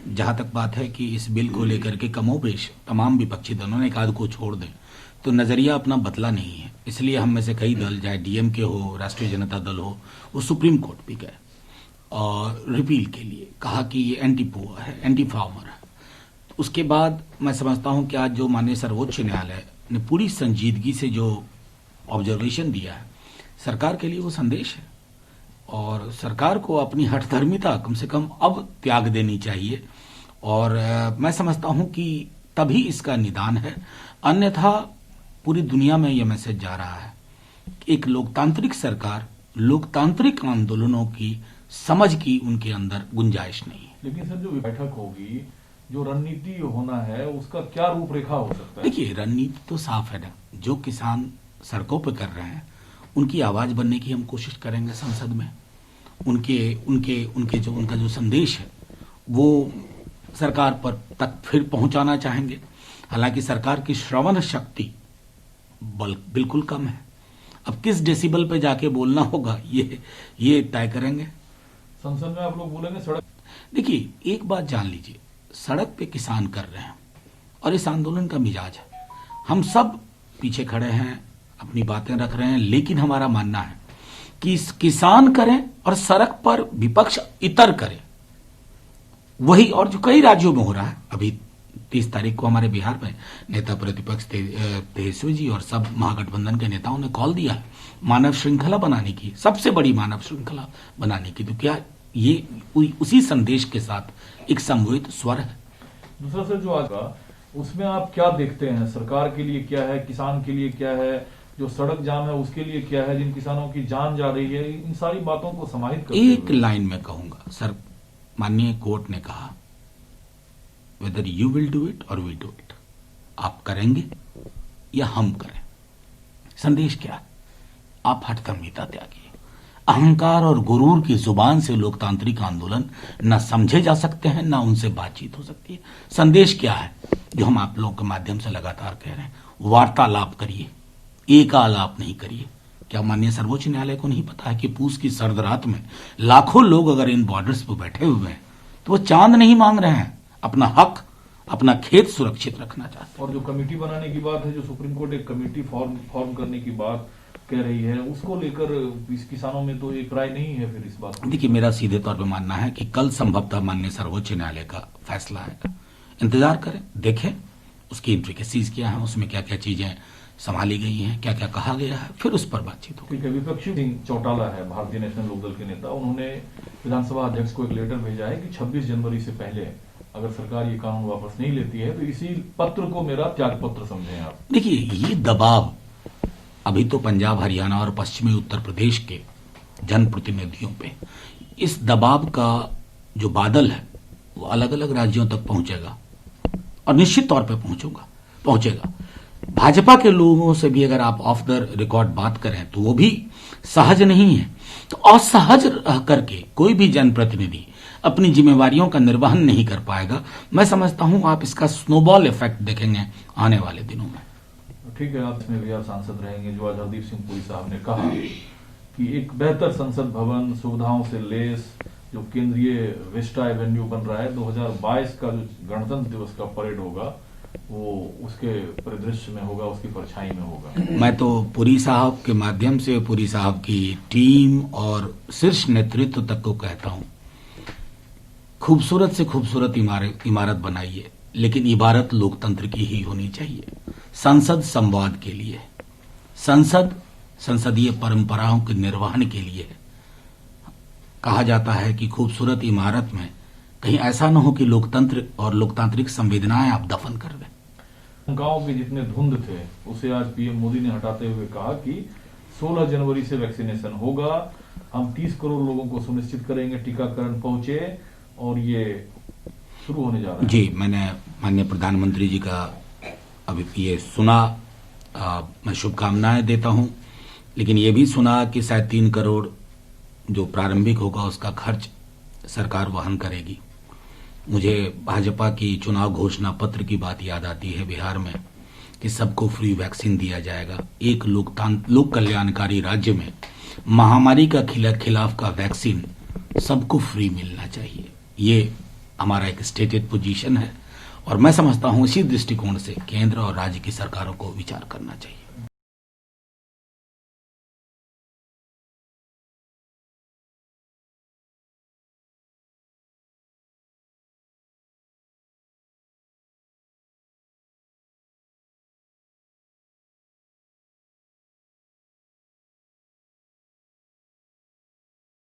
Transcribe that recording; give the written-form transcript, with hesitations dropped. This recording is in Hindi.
जहां तक बात है कि इस बिल को लेकर के कमोबेश तमाम विपक्षी दलों ने एक आध को छोड़ दें तो नजरिया अपना बदला नहीं है। इसलिए हम में से कई दल, चाहे डीएमके हो, राष्ट्रीय जनता दल हो, वो सुप्रीम कोर्ट भी गए और रिपील के लिए कहा कि ये एंटी पुअर है, एंटी फार्मर है। उसके बाद मैं समझता हूं कि आज जो माननीय सर्वोच्च न्यायालय ने पूरी संजीदगी से जो ऑब्जर्वेशन दिया है सरकार के लिए, वो संदेश है और सरकार को अपनी हठधर्मिता कम से कम अब त्याग देनी चाहिए। और मैं समझता हूं कि तभी इसका निदान है, अन्यथा पूरी दुनिया में यह मैसेज जा रहा है कि एक लोकतांत्रिक सरकार लोकतांत्रिक आंदोलनों की समझ की उनके अंदर गुंजाइश नहीं है। लेकिन सर जो बैठक होगी, जो रणनीति होना है, उसका क्या रूपरेखा हो सकता है? देखिए, रणनीति तो साफ है ना। जो किसान सड़कों पर कर रहे हैं उनकी आवाज बनने की हम कोशिश करेंगे संसद में। उनका जो संदेश है वो सरकार पर तक फिर पहुंचाना चाहेंगे। हालांकि सरकार की श्रवण शक्ति बिल्कुल कम है। अब किस डेसिबल पे जाके बोलना होगा ये तय करेंगे। संसद में आप लोग बोलेंगे सड़क। देखिए, एक बात जान लीजिए, सड़क पे किसान कर रहे हैं और इस आंदोलन का मिजाज है। हम सब पीछे खड़े हैं, अपनी बातें रख रहे हैं, लेकिन हमारा मानना है कि किसान करें और सड़क पर विपक्ष इतर करे, वही। और जो कई राज्यों में हो रहा है, अभी 30 तारीख को हमारे बिहार में नेता प्रतिपक्ष तेजस्वी जी और सब महागठबंधन के नेताओं ने कॉल दिया है मानव श्रृंखला बनाने की, सबसे बड़ी मानव श्रृंखला बनाने की। तो क्या ये उसी संदेश के साथ एक समन्वित स्वर है। दूसरा सर जो आज का, उसमें आप क्या देखते हैं? सरकार के लिए क्या है, किसान के लिए क्या है, जो सड़क जाम है उसके लिए क्या है, जिन किसानों की जान जा रही है, इन सारी बातों को समाहित करते हुए एक लाइन में कहूंगा सर, माननीय कोर्ट ने कहा whether you will do it और वी डू इट, आप करेंगे या हम करें। संदेश क्या है? आप हठधर्मिता त्यागिए। अहंकार और गुरूर की जुबान से लोकतांत्रिक आंदोलन न समझे जा सकते हैं, न उनसे बातचीत हो सकती है। संदेश क्या है जो हम आप लोगों के माध्यम से लगातार कह रहे हैं? वार्तालाप करिए, एकालाप नहीं करिए। क्या माननीय सर्वोच्च न्यायालय को नहीं पता है कि पूस की सर्द रात में लाखों लोग अगर इन बॉर्डर्स पर बैठे हुए हैं तो वो चांद नहीं मांग रहे हैं, अपना हक, अपना खेत सुरक्षित रखना चाहते हैं। और जो कमेटी बनाने की बात है, जो सुप्रीम कोर्ट एक कमेटी फॉर्म करने की बात कह रही है, उसको लेकर इस किसानों में तो एक राय नहीं है फिर इस बात को। देखिए, मेरा सीधे तौर पे मानना है कि कल संभवतः माननीय सर्वोच्च न्यायालय का फैसला है। इंतजार करें, देखें उसकी इंट्रिकेसीज क्या है, उसमें क्या क्या चीजें संभाली गई हैं, क्या क्या कहा गया है, फिर उस पर बातचीत होगी। ठीक है। विपक्षी सिंह चौटाला है भारतीय नेशनल लोकदल के नेता, उन्होंने विधानसभा अध्यक्ष को एक लेटर भेजा है कि 26 जनवरी से पहले अगर सरकार ये कानून वापस नहीं लेती है तो इसी पत्र को मेरा त्याग पत्र समझें आप। देखिए, ये दबाव अभी तो पंजाब, हरियाणा और पश्चिमी उत्तर प्रदेश के जनप्रतिनिधियों पे, इस दबाव का जो बादल है वो अलग अलग राज्यों तक पहुंचेगा और निश्चित तौर पे पहुंचेगा। भाजपा के लोगों से भी अगर आप ऑफ द रिकॉर्ड बात करें तो वो भी सहज नहीं है। तो असहज रह करके कोई भी जनप्रतिनिधि अपनी जिम्मेवारियों का निर्वहन नहीं कर पाएगा। मैं समझता हूं आप इसका स्नोबॉल इफेक्ट देखेंगे आने वाले दिनों में। ठीक है, आप इसमें भी आप सांसद रहेंगे। जो आज हरदीप सिंह पुरी साहब ने कहा कि एक बेहतर संसद भवन, सुविधाओं से लेस जो केंद्रीय विस्टा एवेन्यू बन रहा है, 2022 का जो गणतंत्र दिवस का परेड होगा वो उसके परिदृश्य में होगा, उसकी परछाई में होगा। मैं तो पुरी साहब के माध्यम से पुरी साहब की टीम और शीर्ष नेतृत्व तक को कहता हूं, खूबसूरत से खूबसूरत इमारत बनाइए, लेकिन इबारत लोकतंत्र की ही होनी चाहिए। संसद संवाद के लिए, संसदीय परंपराओं के निर्वहन के लिए। कहा जाता है कि खूबसूरत इमारत में कहीं ऐसा न हो कि लोकतंत्र और लोकतांत्रिक संवेदनाएं आप दफन कर दें। गांव के जितने धुंध थे उसे आज पीएम मोदी ने हटाते हुए कहा कि 16 जनवरी से वैक्सीनेशन होगा, हम 30 करोड़ लोगों को सुनिश्चित करेंगे टीकाकरण पहुंचे, और ये शुरू होने जा रहा है। जी, मैंने माननीय प्रधानमंत्री जी का अभी ये सुना, मैं शुभकामनाएं देता हूं, लेकिन ये भी सुना कि शायद 3 करोड़ जो प्रारंभिक होगा उसका खर्च सरकार वहन करेगी। मुझे भाजपा की चुनाव घोषणा पत्र की बात याद आती है बिहार में कि सबको फ्री वैक्सीन दिया जाएगा। एक लोक कल्याणकारी राज्य में महामारी का खिलाफ का वैक्सीन सबको फ्री मिलना चाहिए। ये हमारा एक स्टेटेड पोजीशन है और मैं समझता हूं इसी दृष्टिकोण से केंद्र और राज्य की सरकारों को विचार करना चाहिए।